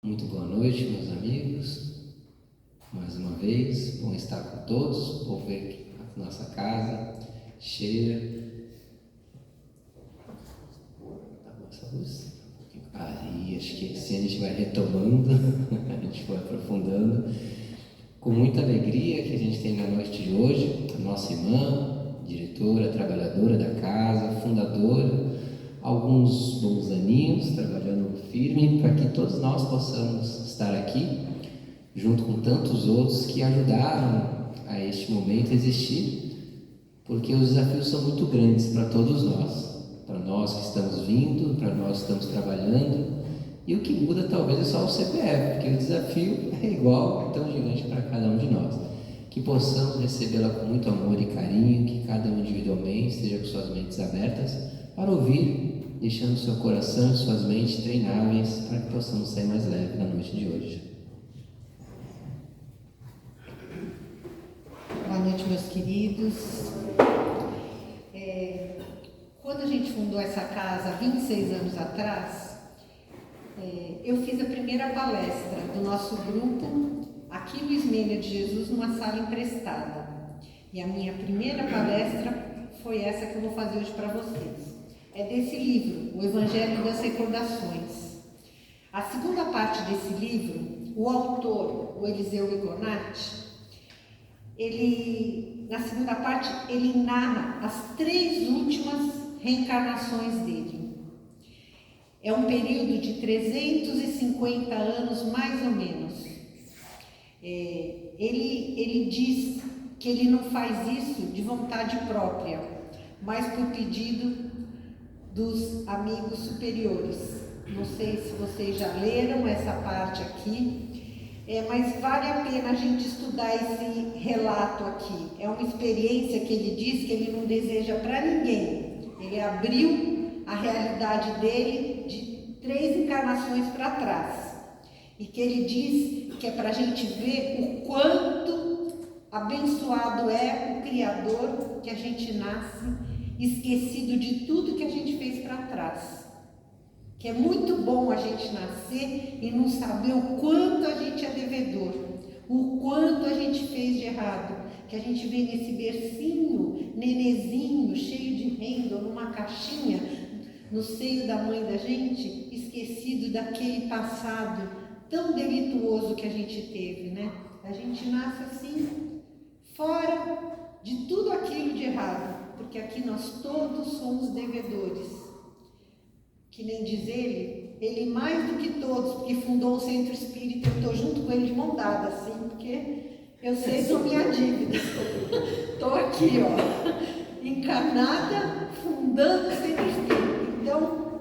Muito boa noite, meus amigos. Mais uma vez, bom estar com todos. Bom ver a nossa casa cheia. Essa luz. Aí, acho que assim a gente vai retomando, a gente vai aprofundando. Com muita alegria que a gente tem na noite de hoje, a nossa irmã, diretora, trabalhadora da casa, fundadora, alguns bons aninhos trabalhando firme para que todos nós possamos estar aqui, junto com tantos outros que ajudaram a este momento existir, porque os desafios são muito grandes para todos nós, para nós que estamos vindo, para nós que estamos trabalhando, e o que muda talvez é só o CPF, porque o desafio é igual, tão gigante para cada um de nós. Que possamos recebê-la com muito amor e carinho, que cada um individualmente esteja com suas mentes abertas para ouvir, deixando seu coração e suas mentes treináveis para que possamos sair mais leve na noite de hoje. Boa noite, meus queridos. Quando a gente fundou essa casa há 26 anos atrás, eu fiz a primeira palestra do nosso grupo aqui no Ismênia de Jesus, numa sala emprestada. E a minha primeira palestra foi essa que eu vou fazer hoje para vocês. É desse livro, O Evangelho das Recordações. A segunda parte desse livro, o autor, o Eliseu Ligonati, na segunda parte, ele narra as 3 últimas reencarnações dele. É um período de 350 anos, mais ou menos. Ele diz que ele não faz isso de vontade própria, mas por pedido dos amigos superiores. Não sei se vocês já leram essa parte aqui, mas vale a pena a gente estudar esse relato aqui. É uma experiência que ele diz que ele não deseja para ninguém. Ele abriu a realidade dele de 3 encarnações para trás. E que ele diz que é para a gente ver o quanto abençoado é o Criador, que a gente nasce esquecido de tudo que a gente fez para trás. Que é muito bom a gente nascer e não saber o quanto a gente é devedor, o quanto a gente fez de errado, que a gente vem nesse bercinho, nenezinho, cheio de renda, numa caixinha, no seio da mãe da gente, esquecido daquele passado tão delituoso que a gente teve, né? A gente nasce assim, fora de tudo aquilo de errado, porque aqui nós todos somos devedores. Que nem diz ele mais do que todos, porque fundou o Centro Espírita, eu estou junto com ele de mão dada, assim, porque eu sei que sou minha dívida. Estou aqui, ó, encarnada, fundando o Centro Espírita. Então,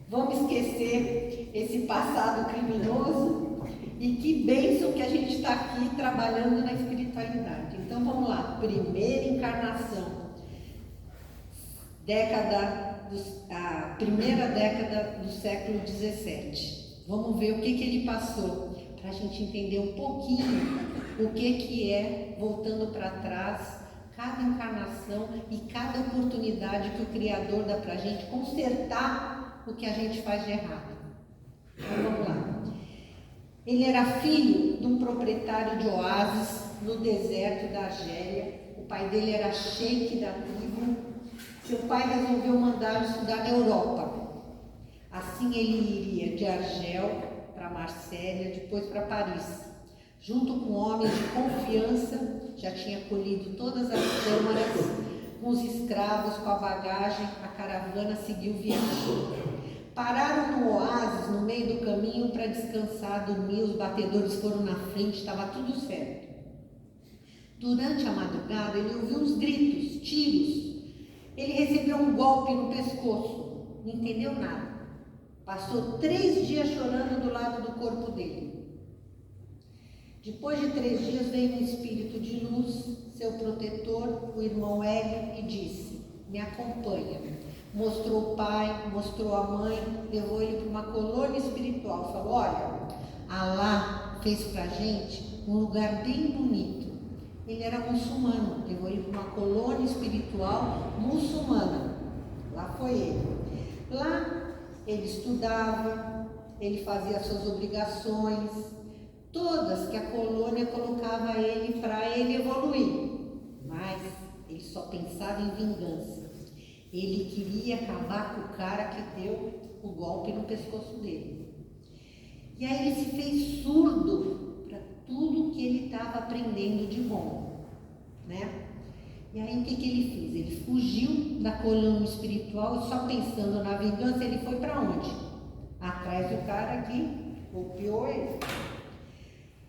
vamos esquecer esse passado criminoso e que bênção que a gente está aqui trabalhando na espiritualidade. Então, vamos lá, primeira encarnação, a primeira década do século XVII. Vamos ver o que ele passou, para a gente entender um pouquinho o que é, voltando para trás, cada encarnação e cada oportunidade que o Criador dá para a gente consertar o que a gente faz de errado. Então vamos lá. Ele era filho de um proprietário de oásis no deserto da Argélia. O pai dele era sheik da tribo. Seu pai resolveu mandá-lo estudar na Europa. Assim ele iria de Argel para Marsella, depois para Paris. Junto com homens de confiança, já tinha colhido todas as câmaras, com os escravos, com a bagagem, a caravana seguiu viagem. Pararam no oásis, no meio do caminho, para descansar, dormir, os batedores foram na frente, estava tudo certo. Durante a madrugada, ele ouviu uns gritos, tiros. Ele recebeu um golpe no pescoço, não entendeu nada. Passou 3 dias chorando do lado do corpo dele. Depois de 3 dias veio um espírito de luz, seu protetor, o irmão Hélio, e disse: me acompanha. Mostrou o pai, mostrou a mãe, levou ele para uma colônia espiritual. Falou: olha, Alá fez para a gente um lugar bem bonito. Ele era muçulmano, levou ele para uma colônia espiritual muçulmana. Lá foi ele. Lá ele estudava, ele fazia suas obrigações, todas que a colônia colocava ele para ele evoluir, mas ele só pensava em vingança. Ele queria acabar com o cara que deu o golpe no pescoço dele. E aí ele se fez surdo para tudo que ele estava aprendendo de bom, né? E aí o que ele fez? Ele fugiu da colônia espiritual e só pensando na vingança, ele foi para onde? Atrás do cara que golpeou ele.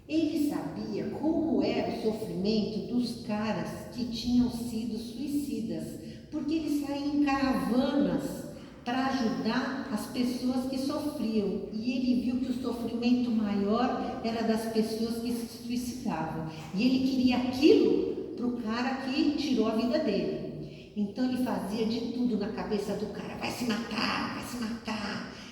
Ele sabia como era o sofrimento dos caras que tinham sido suicidas, porque ele saía em caravanas para ajudar as pessoas que sofriam, e ele viu que o sofrimento maior era das pessoas que se suicidavam, e ele queria aquilo para o cara que tirou a vida dele. Então ele fazia de tudo na cabeça do cara: vai se matar,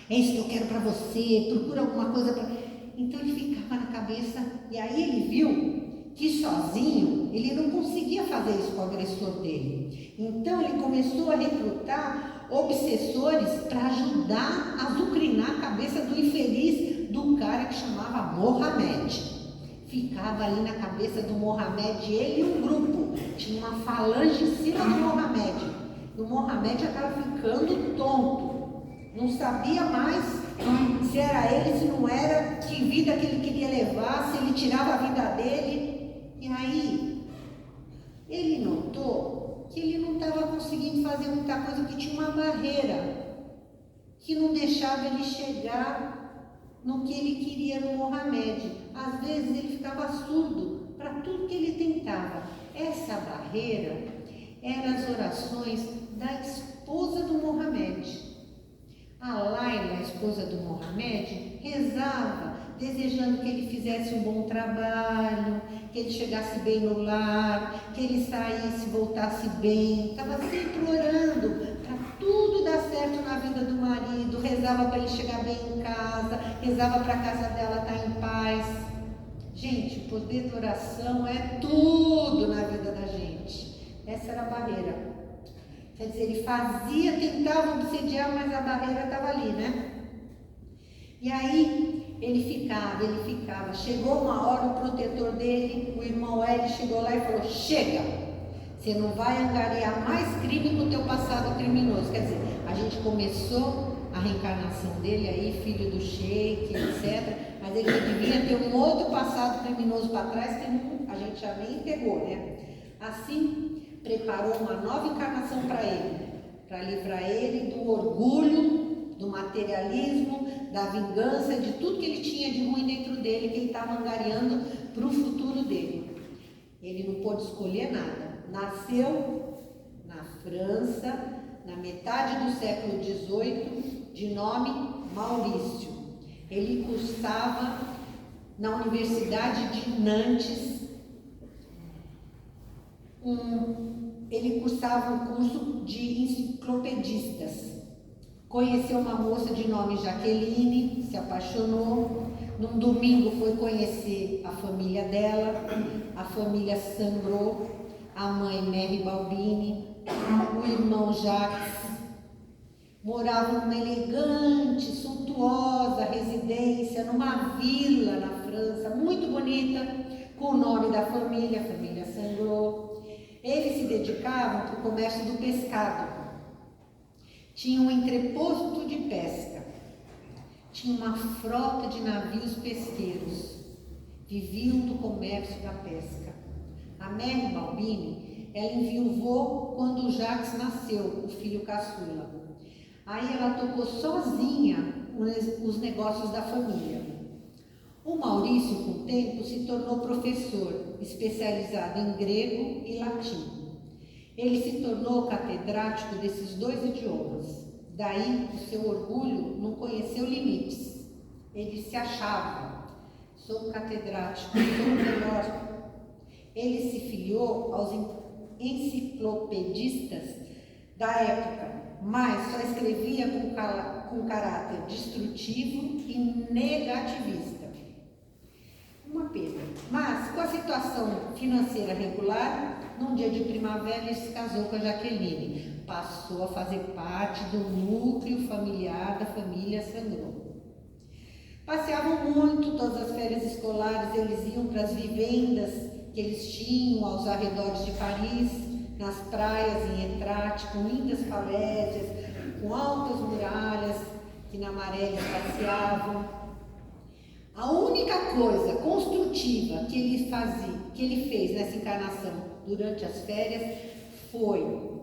é isso que eu quero para você, procura alguma coisa para... Então ele ficava na cabeça, e aí ele viu que sozinho ele não conseguia fazer isso com o agressor dele. Então ele começou a recrutar obsessores para ajudar a azucrinar a cabeça do infeliz do cara que chamava Mohamed. Ficava ali na cabeça do Mohamed, ele e um grupo, tinha uma falange em cima do Mohamed. O Mohamed acaba ficando tonto, não sabia mais se era ele, se não era, que vida que ele queria levar, se ele tirava a vida dele. E aí ele notou que ele não estava conseguindo fazer muita coisa, que tinha uma barreira que não deixava ele chegar no que ele queria no Mohamed. Às vezes ele ficava surdo para tudo que ele tentava. Essa barreira eram as orações da esposa do Mohamed. A Laila, a esposa do Mohamed, rezava, desejando que ele fizesse um bom trabalho, que ele chegasse bem no lar, que ele saísse, voltasse bem. Estava sempre orando para tudo dar certo na vida do marido, rezava para ele chegar bem em casa, rezava para a casa dela estar em paz. Gente, o poder da oração é tudo na vida da gente. Essa era a barreira. Quer dizer, ele fazia, tentava obsediar, mas a barreira estava ali, né? E aí ele ficava. Chegou uma hora, o protetor dele, o irmão Eli, chegou lá e falou: chega, você não vai angariar mais crime com o teu passado criminoso. Quer dizer, a gente começou a reencarnação dele aí, filho do sheik, etc. Mas ele devia ter um outro passado criminoso para trás que a gente já nem pegou, né? Assim, preparou uma nova encarnação para livrar ele do orgulho, do materialismo, da vingança, de tudo que ele tinha de ruim dentro dele, que ele estava angariando para o futuro dele. Ele não pôde escolher nada. Nasceu na França, na metade do século XVIII, de nome Maurício. Ele cursava na Universidade de Nantes, ele cursava um curso de enciclopedistas. Conheceu uma moça de nome Jaqueline, se apaixonou. Num domingo foi conhecer a família dela, a família Sangrou, a mãe Mary Balbini, o irmão Jacques. Moravam numa elegante, suntuosa residência, numa vila na França, muito bonita, com o nome da família, a família Sangrou. Eles se dedicavam para o comércio do pescado. Tinha um entreposto de pesca. Tinha uma frota de navios pesqueiros. Viviam do comércio da pesca. A Mary Balbini, ela enviuvou quando o Jacques nasceu, o filho caçula. Aí ela tocou sozinha os negócios da família. O Maurício, com o tempo, se tornou professor, especializado em grego e latim. Ele se tornou catedrático desses dois idiomas. Daí, o seu orgulho não conheceu limites. Ele se achava: sou catedrático, sou o melhor. Ele se filiou aos enciclopedistas da época, mas só escrevia com caráter destrutivo e negativista. Uma pena. Mas, com a situação financeira regular, num dia de primavera ele se casou com a Jaqueline. Passou a fazer parte do núcleo familiar da família Sangrou. Passeavam muito, todas as férias escolares eles iam para as vivendas que eles tinham aos arredores de Paris, nas praias em Étretat, com lindas falésias, com altas muralhas, que na maré eles passeavam. A única coisa construtiva que ele fez nessa encarnação durante as férias foi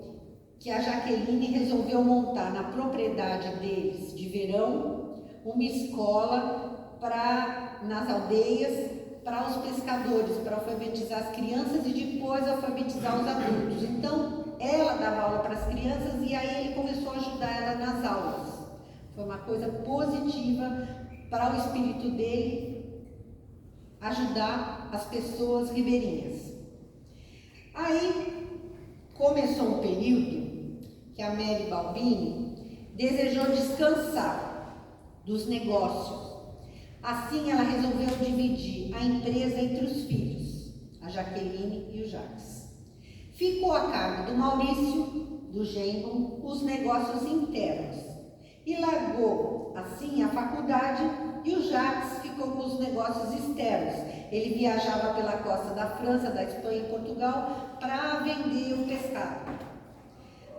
que a Jaqueline resolveu montar na propriedade deles de verão uma escola nas aldeias para os pescadores, para alfabetizar as crianças e depois alfabetizar os adultos. Então, ela dava aula para as crianças e aí ele começou a ajudar ela nas aulas. Foi uma coisa positiva para o espírito dele ajudar as pessoas ribeirinhas. Aí começou um período que a Mary Balbini desejou descansar dos negócios. Assim, ela resolveu dividir a empresa entre os filhos, a Jaqueline e o Jacques. Ficou a cargo do Maurício, do genro, os negócios internos e largou, assim, a faculdade, e o Jacques ficou com os negócios externos. Ele viajava pela costa da França, da Espanha e Portugal para vender o pescado.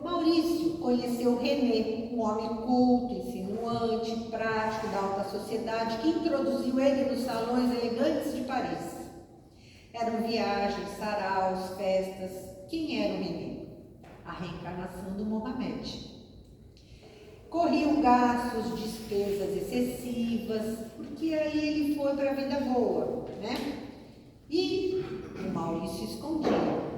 Maurício conheceu René, um homem culto, insinuante, prático, da alta sociedade, que introduziu ele nos salões elegantes de Paris. Eram viagens, saraus, festas. Quem era o René? A reencarnação do Mohamed. Corriam gastos, despesas excessivas, porque aí ele foi para a vida boa, né? E o Maurício escondia.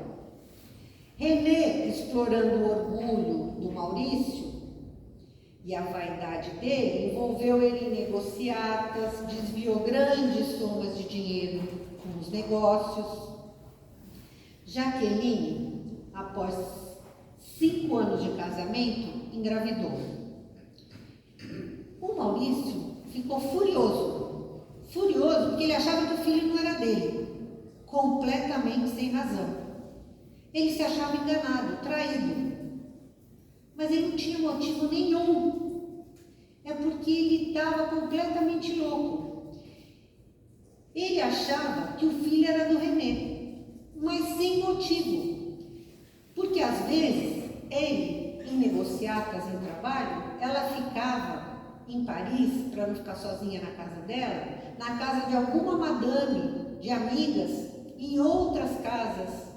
René, explorando o orgulho do Maurício e a vaidade dele, envolveu ele em negociatas, desviou grandes somas de dinheiro com os negócios. Jaqueline, após 5 anos de casamento, engravidou. O Maurício ficou furioso porque ele achava que o filho não era dele, completamente sem razão. Ele se achava enganado, traído, mas ele não tinha motivo nenhum. É porque ele estava completamente louco. Ele achava que o filho era do René, mas sem motivo. Porque às vezes, ele, em negociatas, em trabalho, ela ficava em Paris, para não ficar sozinha na casa dela, na casa de alguma madame, de amigas, em outras casas,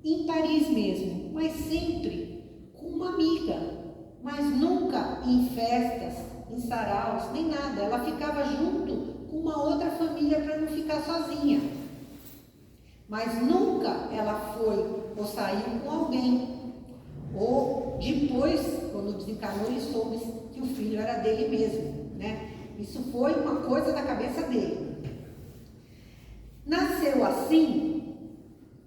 em Paris mesmo, mas sempre com uma amiga, mas nunca em festas, em saraus, nem nada. Ela ficava junto com uma outra família para não ficar sozinha. Mas nunca ela foi ou saiu com alguém. Ou depois, quando desencarnou, ele soube que o filho era dele mesmo, né? Isso foi uma coisa da cabeça dele. Nasceu assim,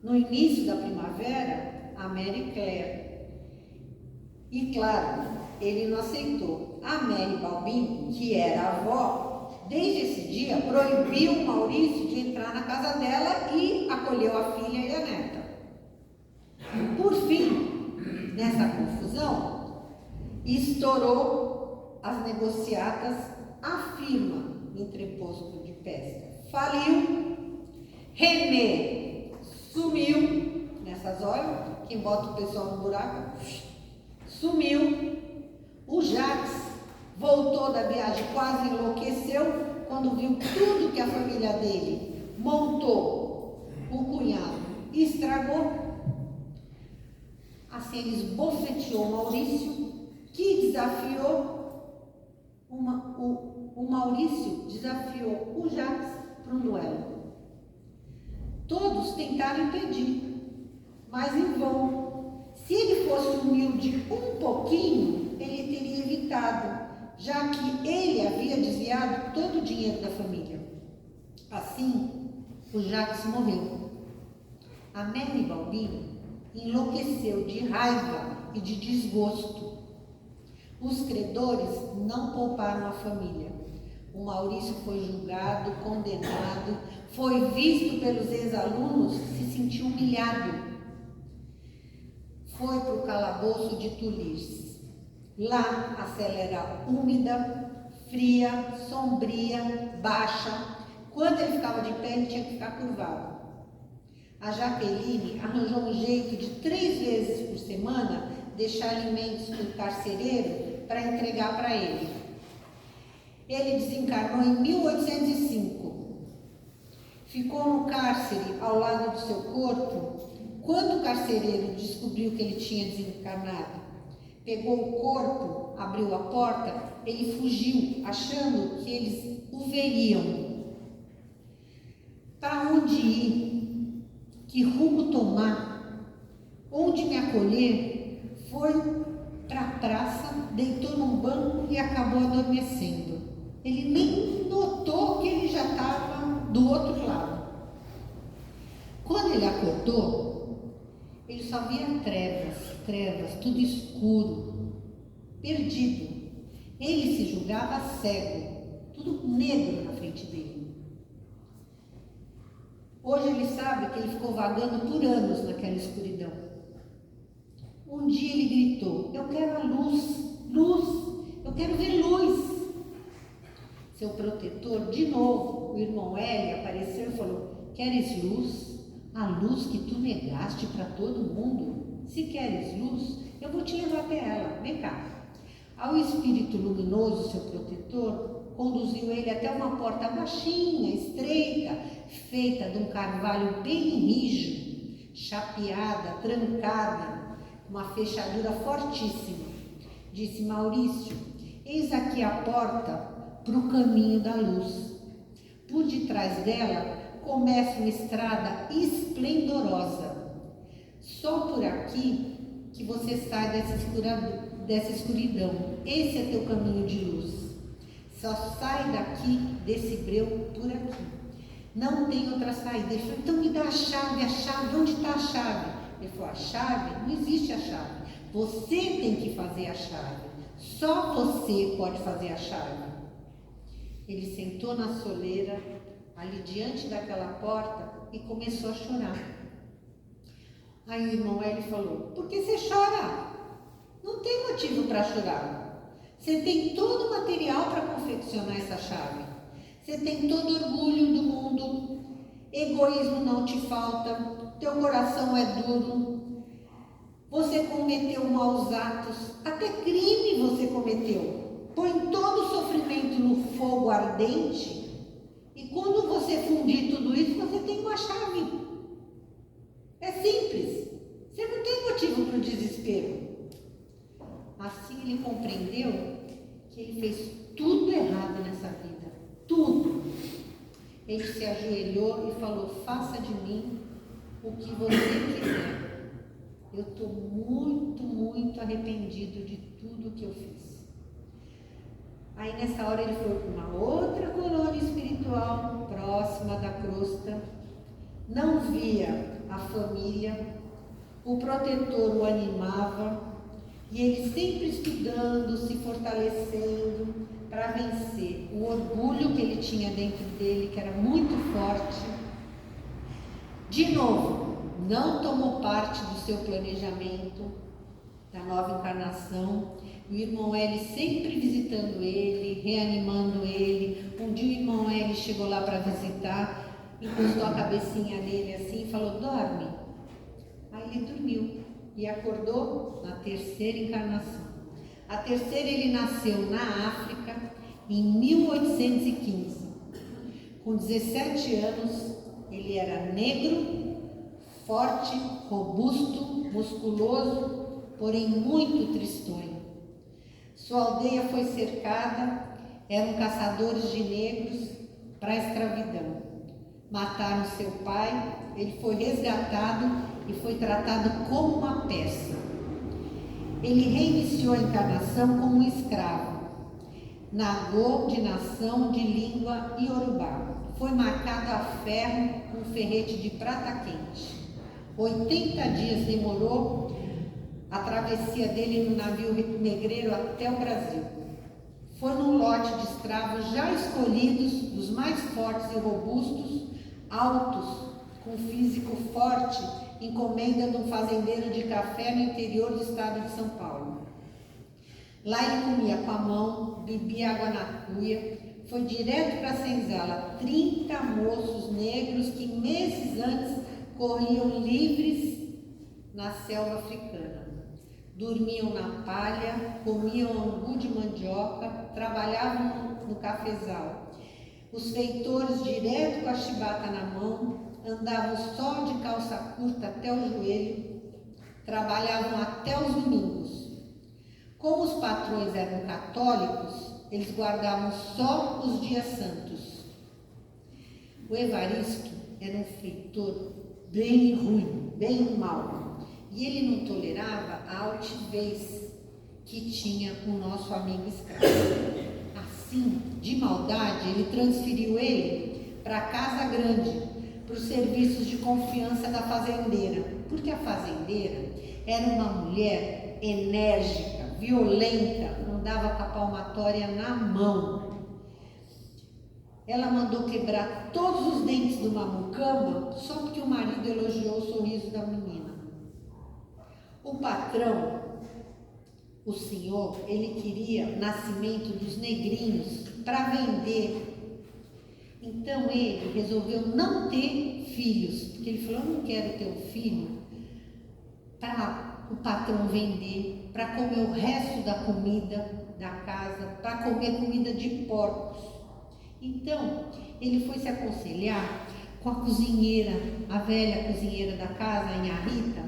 no início da primavera, a Mary Claire. E claro, ele não aceitou. A Mary Balbini, que era a avó, desde esse dia proibiu o Maurício de entrar na casa dela e acolheu a filha e a neta. Por fim, nessa confusão, estourou as negociatas, a firma entreposto de pesca faliu, René sumiu, nessas horas, quem bota o pessoal no buraco, sumiu. O Jacques voltou da viagem, quase enlouqueceu, quando viu tudo que a família dele montou, o cunhado estragou. Assim ele esbofeteou Maurício, que desafiou, o Maurício desafiou o Jacques para um duelo. Todos tentaram impedir, mas em vão. Se ele fosse humilde um pouquinho, ele teria evitado, já que ele havia desviado todo o dinheiro da família. Assim, o Jacques morreu. A Mary Balbini enlouqueceu de raiva e de desgosto. Os credores não pouparam a família. O Maurício foi julgado, condenado, foi visto pelos ex-alunos, se sentiu humilhado. Foi para o calabouço de Toulouse. Lá a cela era úmida, fria, sombria, baixa. Quando ele ficava de pé, ele tinha que ficar curvado. A Jaqueline arranjou um jeito de 3 vezes por semana deixar alimentos para o carcereiro para entregar para ele. Ele desencarnou em 1805. Ficou no cárcere ao lado do seu corpo. Quando o carcereiro descobriu que ele tinha desencarnado, pegou o corpo, abriu a porta, ele fugiu, achando que eles o veriam. Para onde ir? Que rumo tomar? Onde me acolher? Foi para a praça, deitou num banco e acabou adormecendo. Ele nem notou que ele já estava do outro lado. Quando ele acordou, ele só via trevas, tudo escuro, perdido. Ele se julgava cego, tudo negro na frente dele. Hoje ele sabe que ele ficou vagando por anos naquela escuridão. Um dia ele gritou: eu quero a luz, eu quero ver luz. Seu protetor, de novo, o irmão Hélio, apareceu e falou: queres luz? A luz que tu negaste para todo mundo? Se queres luz, eu vou te levar até ela, vem cá. Ao espírito luminoso, seu protetor, conduziu ele até uma porta baixinha, estreita, feita de um carvalho bem rijo, chapeada, trancada, uma fechadura fortíssima. Disse: Maurício, eis aqui a porta para o caminho da luz. Por detrás dela começa uma estrada esplendorosa. Só por aqui que você sai dessa escuridão. Esse é teu caminho de luz. Só sai daqui, desse breu, por aqui. Não tem outra saída. Ele falou: então me dá a chave, onde está a chave? Ele falou: a chave? Não existe a chave. Você tem que fazer a chave. Só você pode fazer a chave. Ele sentou na soleira, ali diante daquela porta, e começou a chorar. Aí o irmão Hélio falou: por que você chora? Não tem motivo para chorar. Você tem todo o material para confeccionar essa chave. Você tem todo o orgulho do mundo. Egoísmo não te falta. Teu coração é duro. Você cometeu maus atos. Até crime você cometeu. Põe todo o sofrimento no fogo ardente. E quando você fundir tudo isso, você tem uma chave. É simples. Você não tem motivo para o desespero. Assim ele compreendeu que ele fez tudo errado nessa vida. Tudo. Ele se ajoelhou e falou: faça de mim o que você quiser. Eu estou muito arrependido de tudo que eu fiz. Aí nessa hora ele foi para uma outra colônia espiritual próxima da crosta. Não via a família. O protetor o animava. E ele sempre estudando, se fortalecendo para vencer o orgulho que ele tinha dentro dele, que era muito forte. De novo, não tomou parte do seu planejamento da nova encarnação. O irmão Hélio sempre visitando ele, reanimando ele. Um dia o irmão Hélio chegou lá para visitar, encostou a cabecinha nele assim e falou: dorme. Aí ele dormiu. E acordou na terceira encarnação. A terceira ele nasceu na África em 1815. Com 17 anos, ele era negro, forte, robusto, musculoso, porém muito tristonho. Sua aldeia foi cercada, eram caçadores de negros para a escravidão. Mataram seu pai, ele foi resgatado e foi tratado como uma peça. Ele reiniciou a encarnação como um escravo. Nagô, de nação de língua iorubá. Foi marcado a ferro com um ferrete de prata quente. 80 dias demorou a travessia dele no navio negreiro até o Brasil. Foi num lote de escravos já escolhidos, dos mais fortes e robustos, altos, com físico forte, encomenda de um fazendeiro de café no interior do estado de São Paulo. Lá ele comia com a mão, bebia água na cuia, foi direto para a senzala. 30 moços negros que meses antes corriam livres na selva africana. Dormiam na palha, comiam angu de mandioca, trabalhavam no cafezal. Os feitores, direto com a chibata na mão, andavam só de calça curta até o joelho, trabalhavam até os domingos. Como os patrões eram católicos, eles guardavam só os dias santos. O Evaristo era um feitor bem ruim, bem mau, e ele não tolerava a altivez que tinha o nosso amigo escravo. Assim, de maldade, ele transferiu ele para a casa grande, para os serviços de confiança da fazendeira, porque a fazendeira era uma mulher enérgica, violenta, andava com a palmatória na mão. Ela mandou quebrar todos os dentes de uma mucama só porque o marido elogiou o sorriso da menina. O patrão, o senhor, ele queria o nascimento dos negrinhos para vender. Então ele resolveu não ter filhos, porque ele falou: eu não quero ter um filho para o patrão vender, para comer o resto da comida da casa, para comer comida de porcos. Então, ele foi se aconselhar com a cozinheira, a velha cozinheira da casa, a Nha Rita,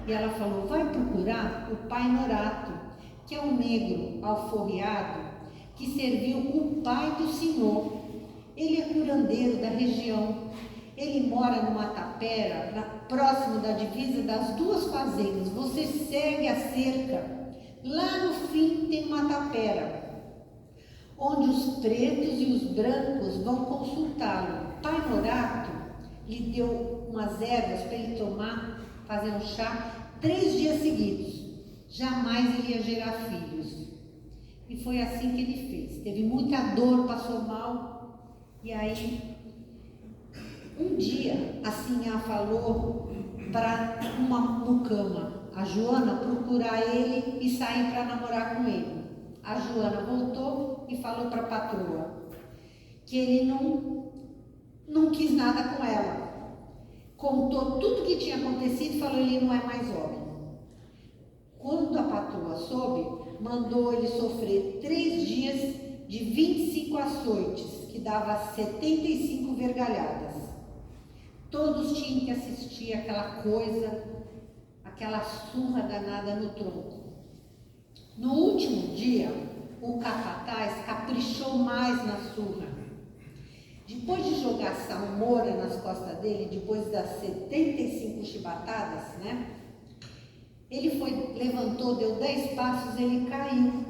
e ela falou: vai procurar o pai Norato, que é um negro alforriado que serviu o pai do senhor. Ele é curandeiro da região. Ele mora numa tapera, próximo da divisa das duas fazendas. Você segue a cerca. Lá no fim tem uma tapera, onde os pretos e os brancos vão consultá-lo. Pai Norato lhe deu umas ervas para ele tomar, fazer um chá, 3 dias seguidos. Jamais ele ia gerar filhos. E foi assim que ele fez. Teve muita dor, passou mal. E aí, um dia, a Sinhá falou para uma mucama, a Joana, procurar ele e sair para namorar com ele. A Joana voltou e falou para a patroa que ele não quis nada com ela. Contou tudo o que tinha acontecido e falou: ele não é mais homem. Quando a patroa soube, mandou ele sofrer 3 dias de 25 açoites, que dava 75 vergalhadas. Todos tinham que assistir aquela coisa, aquela surra danada no tronco. No último dia, o capataz caprichou mais na surra. Depois de jogar salmoura nas costas dele, depois das 75 chibatadas, né? Ele levantou, deu 10 passos, ele caiu.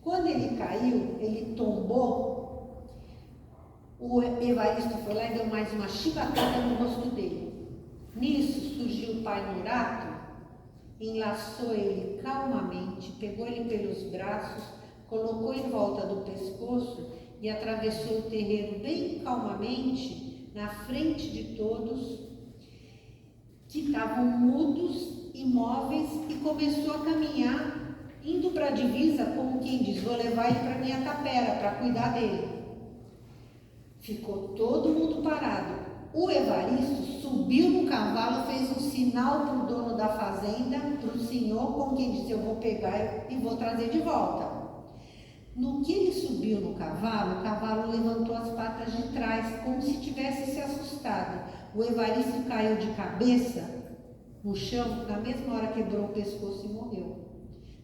Quando ele caiu, ele tombou. O Evaristo foi lá e deu mais uma chibatada no rosto dele. Nisso surgiu o pai Norato, enlaçou ele calmamente, pegou ele pelos braços, colocou em volta do pescoço e atravessou o terreiro bem calmamente, na frente de todos, que estavam mudos, imóveis, e começou a caminhar, indo para a divisa, como quem diz: vou levar ele para minha tapera, para cuidar dele. Ficou todo mundo parado. O Evaristo subiu no cavalo, fez um sinal para o dono da fazenda, para o senhor, como quem diz: eu vou pegar e vou trazer de volta. No que ele subiu no cavalo, o cavalo levantou as patas de trás, como se tivesse se assustado. O Evaristo caiu de cabeça no chão, na mesma hora quebrou o pescoço e morreu.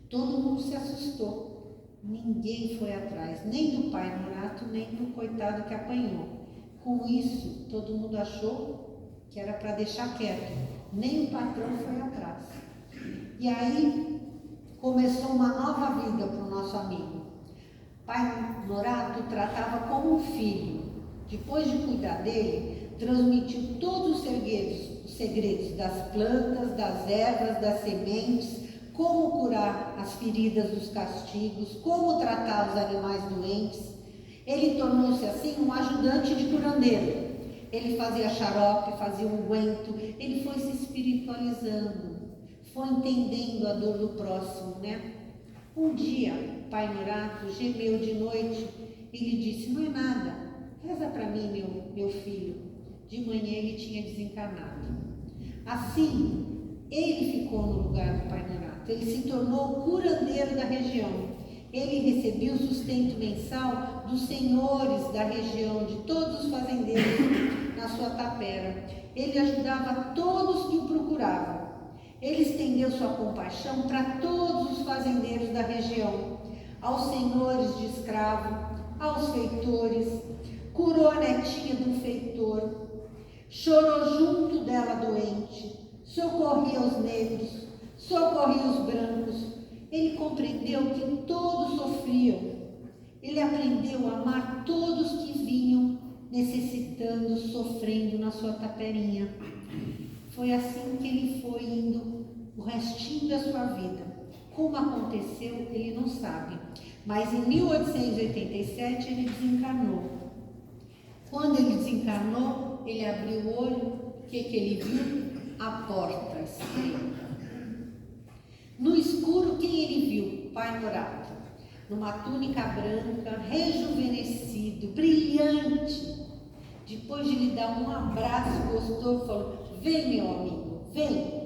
Todo mundo se assustou. Ninguém foi atrás, nem do pai Norato, nem do coitado que apanhou. Com isso, todo mundo achou que era para deixar quieto. Nem o patrão foi atrás. E aí começou uma nova vida para o nosso amigo. Pai Norato tratava como um filho. Depois de cuidar dele, transmitiu todos os segredos das plantas, das ervas, das sementes, como curar as feridas dos castigos, como tratar os animais doentes. Ele tornou-se assim um ajudante de curandeiro. Ele fazia xarope, fazia unguento, ele foi se espiritualizando, foi entendendo a dor do próximo, né? Um dia, Pai Norato gemeu de noite e lhe disse: não é nada, reza para mim, meu filho. De manhã ele tinha desencarnado. Assim, ele ficou no lugar do Pai Norato. Ele se tornou o curandeiro da região. Ele recebia o sustento mensal dos senhores da região, de todos os fazendeiros na sua tapera. Ele ajudava todos que o procuravam. Ele estendeu sua compaixão para todos os fazendeiros da região, aos senhores de escravo, aos feitores, curou a netinha de um feitor, chorou junto dela doente, socorria os negros, socorria os brancos. Ele compreendeu que todos sofriam. Ele aprendeu a amar todos que vinham necessitando, sofrendo na sua taperinha. Foi assim que ele foi indo o restinho da sua vida. Como aconteceu, ele não sabe. Mas em 1887 ele desencarnou. Quando ele desencarnou, ele abriu o olho, o que ele viu? A porta estreita. No escuro, quem ele viu? Pai Norato, numa túnica branca, rejuvenescido, brilhante. Depois de lhe dar um abraço gostoso, falou: vem, meu amigo, vem.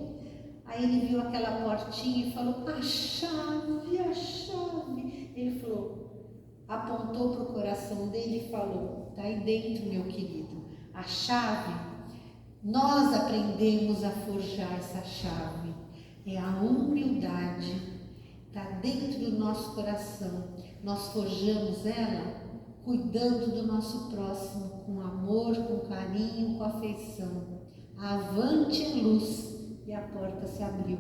Aí ele viu aquela portinha e falou: a chave, a chave. Ele falou, apontou para o coração dele e falou: está aí dentro, meu querido, a chave. Nós aprendemos a forjar essa chave. É a humildade, está dentro do nosso coração. Nós forjamos ela cuidando do nosso próximo, com amor, com carinho, com afeição. Avante a luz. E a porta se abriu.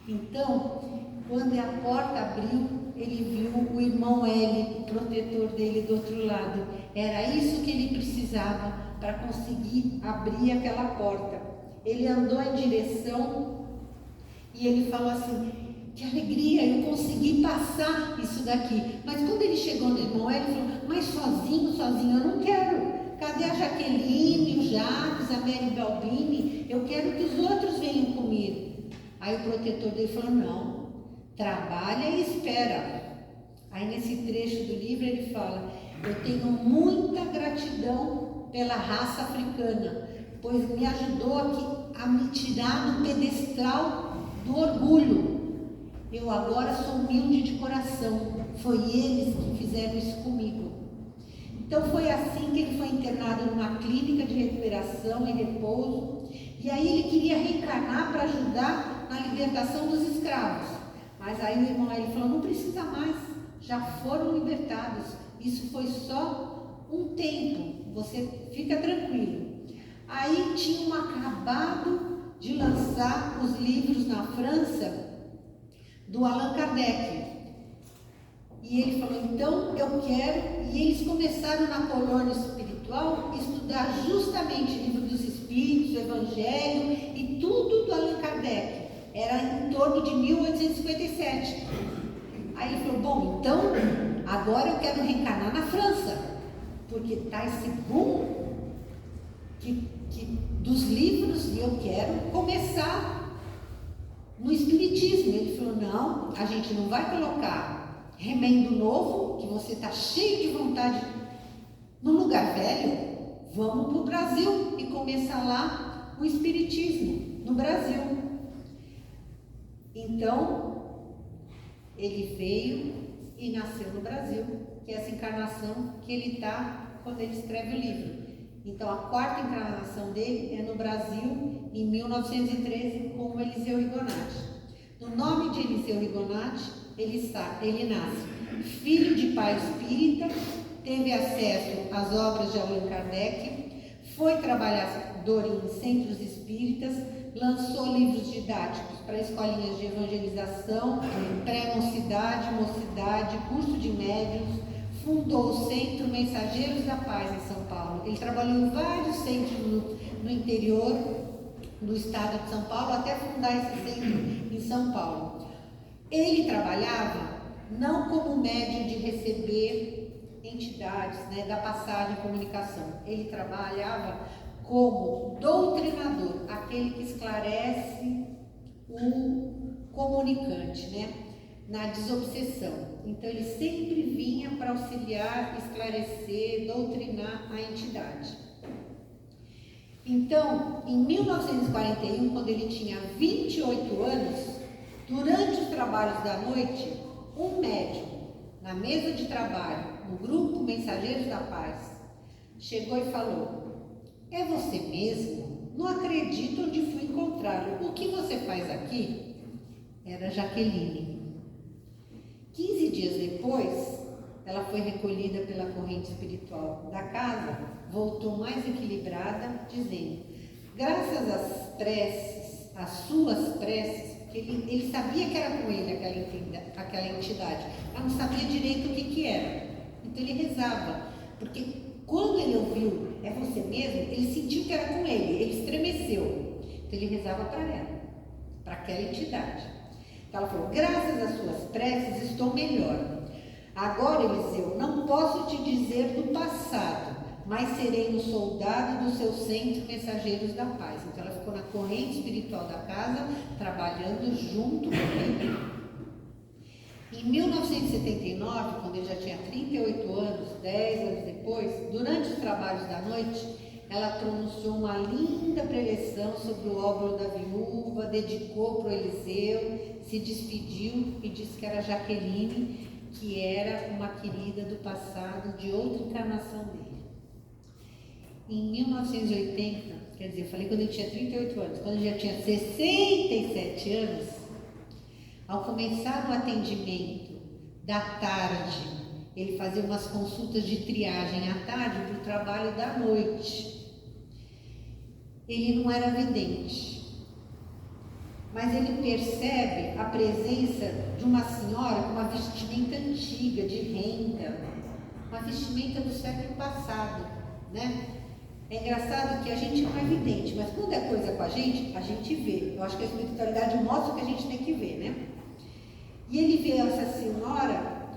Então, quando a porta abriu, ele viu o irmão L, o protetor dele do outro lado. Era isso que ele precisava para conseguir abrir aquela porta. Ele andou em direção e ele falou assim: que alegria, eu consegui passar isso daqui. Mas quando ele chegou no irmão L, ele falou: mas sozinho, eu não quero. Cadê a Jaqueline, o Jacques, a Mary Balbini? Eu quero que os outros venham comigo. Aí o protetor dele falou: não, trabalha e espera. Aí nesse trecho do livro ele fala: eu tenho muita gratidão pela raça africana, pois me ajudou a me tirar do pedestal do orgulho. Eu agora sou humilde de coração. Foi eles que fizeram isso comigo. Então foi assim que ele foi internado numa clínica de recuperação e repouso. E aí ele queria reencarnar para ajudar na libertação dos escravos. Mas aí o irmão ele falou: não precisa mais, já foram libertados. Isso foi só um tempo, você fica tranquilo. Aí tinham acabado de lançar os livros na França do Allan Kardec. E ele falou: então eu quero. E eles começaram na colônia espiritual estudar justamente o livro dos Espíritos, o Evangelho e tudo do Allan Kardec. Era em torno de 1857. Aí ele falou: bom, então agora eu quero reencarnar na França, porque está esse boom dos livros e eu quero começar no Espiritismo. Ele falou: não, a gente não vai colocar remendo novo, que você está cheio de vontade, no lugar velho. Vamos para o Brasil e começar lá o Espiritismo, no Brasil. Então, ele veio e nasceu no Brasil, que é essa encarnação que ele está quando ele escreve o livro. Então, a quarta encarnação dele é no Brasil, em 1913, com o Eliseu Rigonati. No nome de Eliseu Rigonati, ele nasce filho de pai espírita, teve acesso às obras de Allan Kardec, foi trabalhador em centros espíritas, lançou livros didáticos para escolinhas de evangelização, pré-mocidade, mocidade, curso de médiuns, fundou o Centro Mensageiros da Paz em São Paulo. Ele trabalhou em vários centros no interior do estado de São Paulo, até fundar esse centro em São Paulo. Ele trabalhava não como médium de receber entidades, né, da passagem e comunicação. Ele trabalhava como doutrinador, aquele que esclarece o comunicante, né? na desobsessão. Então ele sempre vinha para auxiliar, esclarecer, doutrinar a entidade. Então, em 1941, quando ele tinha 28 anos, durante os trabalhos da noite, um médium, na mesa de trabalho, no grupo Mensageiros da Paz, chegou e falou: é você mesmo? Não acredito onde fui encontrá-lo. O que você faz aqui? Era Jaqueline. 15 dias depois, ela foi recolhida pela corrente espiritual da casa, voltou mais equilibrada, dizendo: graças às preces, às suas preces, porque ele sabia que era com ele aquela entidade, mas não sabia direito o que era. Então ele rezava, porque quando ele ouviu, é você mesmo, ele sentiu que era com ele estremeceu. Então ele rezava para ela, para aquela entidade. Então ela falou: graças às suas preces estou melhor. Agora, Eliseu, não posso te dizer do passado, mas serei um soldado do seu centro Mensageiros da Paz. Então ela ficou na corrente espiritual da casa, trabalhando junto com ele. Em 1979, quando ele já tinha 38 anos, 10 anos depois, durante os trabalhos da noite, ela pronunciou uma linda preleção sobre o óbolo da viúva, dedicou para o Eliseu, se despediu e disse que era Jaqueline, que era uma querida do passado, de outra encarnação dele. Em 1980, quer dizer, eu falei quando ele tinha 38 anos, quando ele já tinha 67 anos, ao começar o atendimento da tarde, ele fazia umas consultas de triagem à tarde para o trabalho da noite. Ele não era vidente, mas ele percebe a presença de uma senhora com uma vestimenta antiga, de renda, uma vestimenta do século passado, né? É engraçado que a gente não é vidente, mas quando é coisa com a gente vê. Eu acho que a espiritualidade mostra o que a gente tem que ver, né? E ele vê essa senhora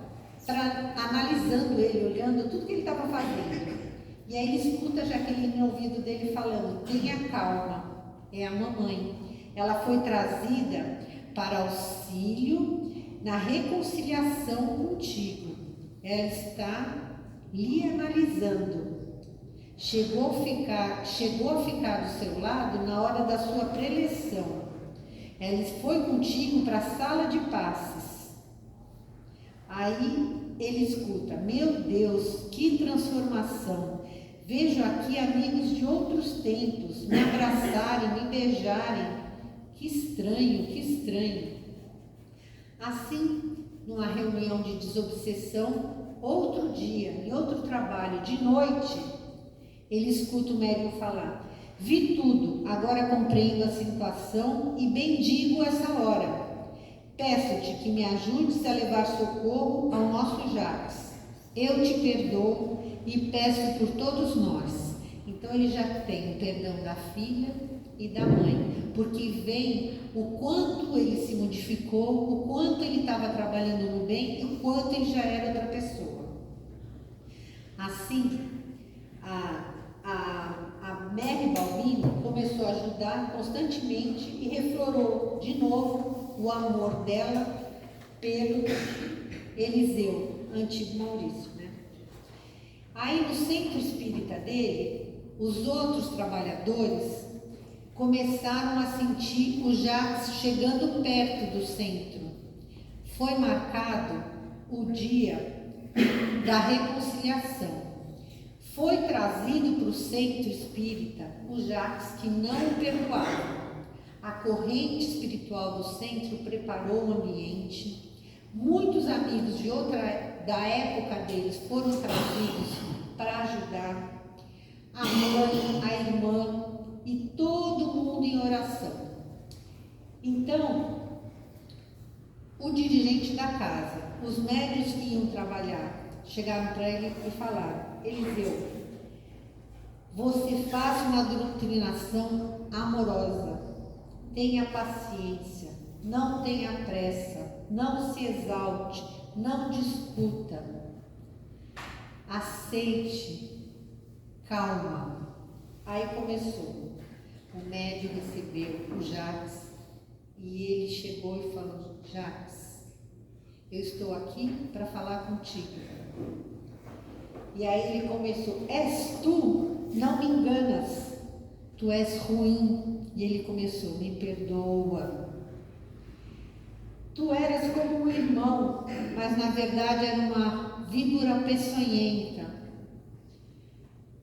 analisando ele, olhando tudo que ele estava fazendo. E aí ele escuta Jaqueline no ouvido dele falando: tenha calma, é a mamãe. Ela foi trazida para auxílio na reconciliação contigo. Ela está lhe analisando. Chegou a ficar do seu lado na hora da sua preleção. Ela foi contigo para a sala de passes. Aí ele escuta: meu Deus, que transformação! Vejo aqui amigos de outros tempos me abraçarem, me beijarem. Que estranho, que estranho. Assim, numa reunião de desobsessão, outro dia, em outro trabalho, de noite, ele escuta o médium falar: vi tudo, agora compreendo a situação e bendigo essa hora. Peço-te que me ajudes a levar socorro ao nosso Jacques. Eu te perdoo e peço por todos nós. Então ele já tem o perdão da filha e da mãe, porque vem o quanto ele se modificou, o quanto ele estava trabalhando no bem e o quanto ele já era outra pessoa. Assim, a Mary Balbino começou a ajudar constantemente e reflorou de novo o amor dela pelo Eliseu, antigo Maurício, né? Aí no centro espírita dele, os outros trabalhadores começaram a sentir o Jacques chegando perto do centro. Foi marcado o dia da reconciliação. Foi trazido para o centro espírita o Jacques que não o perdoava. A corrente espiritual do centro preparou o ambiente. Muitos amigos da época deles foram trazidos para ajudar. A mãe, a irmã e todo mundo em oração. Então, o dirigente da casa, os médios que iam trabalhar, chegaram para ele e falaram: Eliseu, você faz uma doutrinação amorosa, tenha paciência, não tenha pressa, não se exalte, não discuta, aceite, calma. Aí começou, o médium recebeu o Jacques e ele chegou e falou: Jacques, eu estou aqui para falar contigo. E aí ele começou, és tu? Não me enganas, tu és ruim. E ele começou, me perdoa. Tu eras como um irmão, mas na verdade era uma víbora peçonhenta.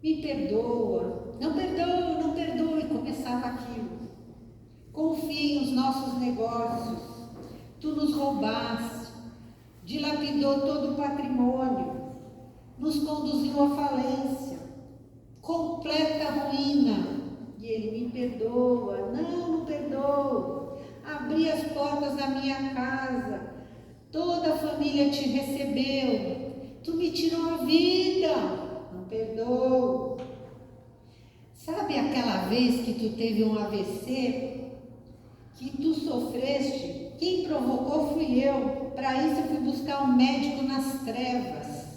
Me perdoa, não perdoa, não perdoa. E começava aquilo. Confia nos nossos negócios, tu nos roubaste, dilapidou todo o patrimônio, nos conduziu à falência, completa ruína. E ele, me perdoa, não perdoa. Abri as portas da minha casa, toda a família te recebeu, tu me tirou a vida, não perdoa. Sabe aquela vez que tu teve um AVC, que tu sofreste? Quem provocou fui eu. Para isso eu fui buscar um médico nas trevas.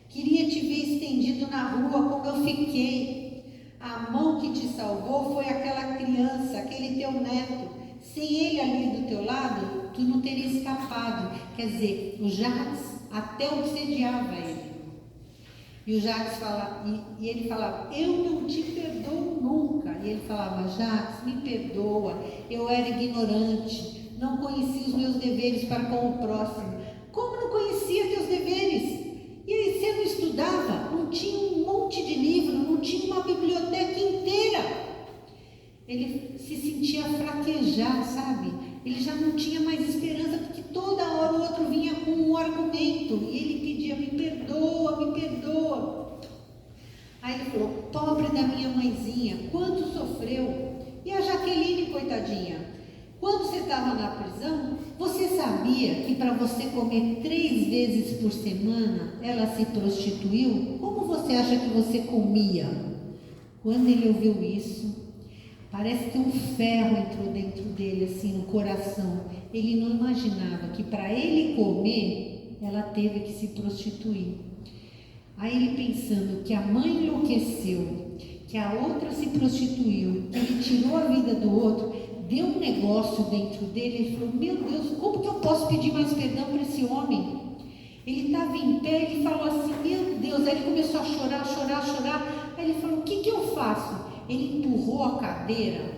Queria te ver estendido na rua como eu fiquei. A mão que te salvou foi aquela criança, aquele teu neto. Sem ele ali do teu lado, tu não teria escapado. Quer dizer, o Jacques até obsediava ele. E o Jacques falava, e ele falava, eu não te perdoo nunca. E ele falava, Jacques, me perdoa, eu era ignorante, não conhecia os meus deveres para com o próximo. Como não conhecia teus deveres? E aí você não estudava? Não tinha um monte de livro, não tinha uma biblioteca inteira. Ele se sentia fraquejar, sabe? Ele já não tinha mais esperança, porque toda hora o outro vinha com um argumento. E ele pedia, me perdoa, me perdoa. Aí ele falou, pobre da minha mãezinha, quanto sofreu. E a Jaqueline, coitadinha, quando você estava na prisão, você sabia que para você comer 3 vezes por semana, ela se prostituiu? Como você acha que você comia? Quando ele ouviu isso, parece que um ferro entrou dentro dele, assim, no coração. Ele não imaginava que para ele comer, ela teve que se prostituir. Aí ele pensando que a mãe enlouqueceu, que a outra se prostituiu, que ele tirou a vida do outro, deu um negócio dentro dele. Ele falou, meu Deus, como que eu posso pedir mais perdão para esse homem? Ele estava em pé, ele falou assim, meu Deus. Aí ele começou a chorar, chorar, chorar. Aí ele falou, o que eu faço? Ele empurrou a cadeira,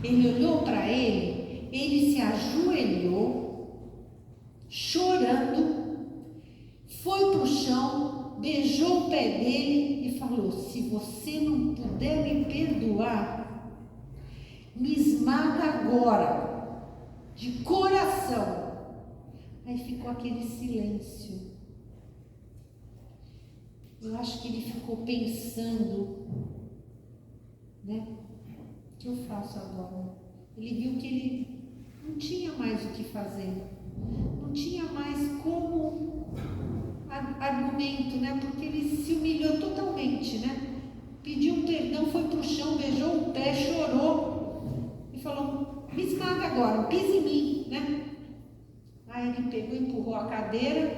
ele olhou para ele, ele se ajoelhou, chorando, foi para o chão, beijou o pé dele e falou, se você não puder me perdoar, me esmaga agora, de coração. Aí ficou aquele silêncio. Eu acho que ele ficou pensando, né? O que eu faço agora? Ele viu que ele não tinha mais o que fazer, não tinha mais como argumento, né? Porque ele se humilhou totalmente, né? Pediu um perdão, foi para o chão, beijou o pé, chorou e falou, me esmaga agora, pisa em mim, né? Aí ele pegou, empurrou a cadeira,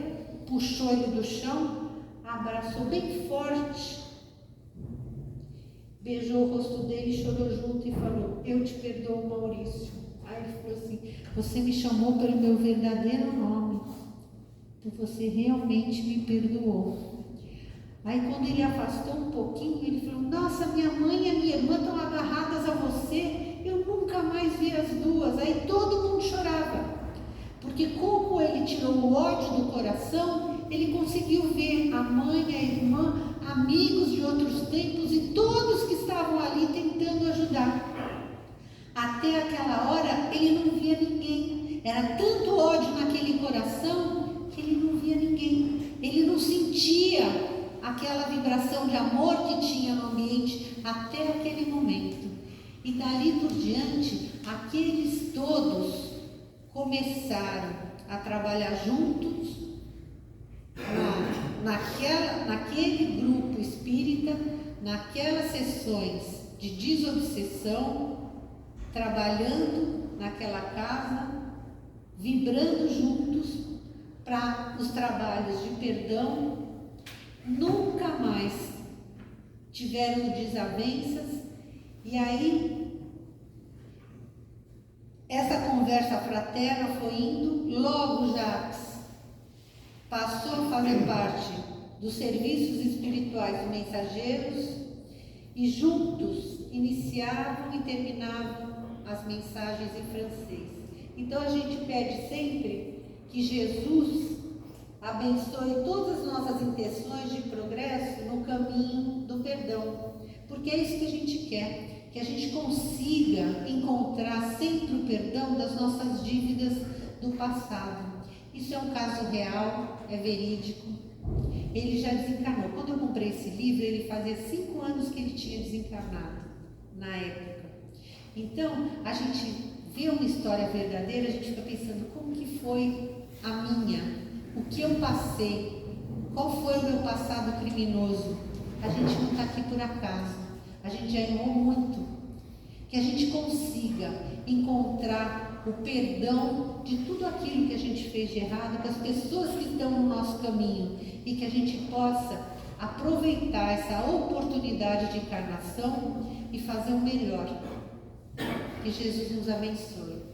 puxou ele do chão, abraçou bem forte, beijou o rosto dele, chorou junto e falou, eu te perdoo, Maurício. Aí ele falou assim, você me chamou pelo meu verdadeiro nome, então você realmente me perdoou. Aí quando ele afastou um pouquinho, ele falou, nossa, minha mãe e a minha irmã estão agarradas a você, eu nunca mais vi as duas. Aí todo mundo chorava, porque como ele tirou o ódio do coração, ele conseguiu ver a mãe, a irmã, amigos de outros tempos e todos que estavam ali tentando ajudar. Até aquela hora ele não via ninguém, era tanto ódio naquele coração que ele não via ninguém, ele não sentia aquela vibração de amor que tinha no ambiente até aquele momento. E dali por diante, aqueles todos começaram a trabalhar juntos naquele grupo espírita, naquelas sessões de desobsessão, trabalhando naquela casa, vibrando juntos para os trabalhos de perdão. Nunca mais tiveram desavenças. E aí essa conversa fraterna foi indo. Logo Jacques passou a fazer parte dos serviços espirituais do Mensageiros e juntos iniciavam e terminavam as mensagens em francês. Então a gente pede sempre que Jesus abençoe todas as nossas intenções de progresso no caminho do perdão, porque é isso que a gente quer, que a gente consiga encontrar sempre o perdão das nossas dívidas do passado. Isso é um caso real, é verídico. Ele já desencarnou. Quando eu comprei esse livro, ele fazia 5 anos que ele tinha desencarnado, na época. Então, a gente vê uma história verdadeira, a gente fica pensando como que foi a minha, o que eu passei, qual foi o meu passado criminoso. A gente não está aqui por acaso, a gente já errou muito. Que a gente consiga encontrar o perdão de tudo aquilo que a gente fez de errado, das pessoas que estão no nosso caminho, e que a gente possa aproveitar essa oportunidade de encarnação e fazer o melhor. Que Jesus nos abençoe.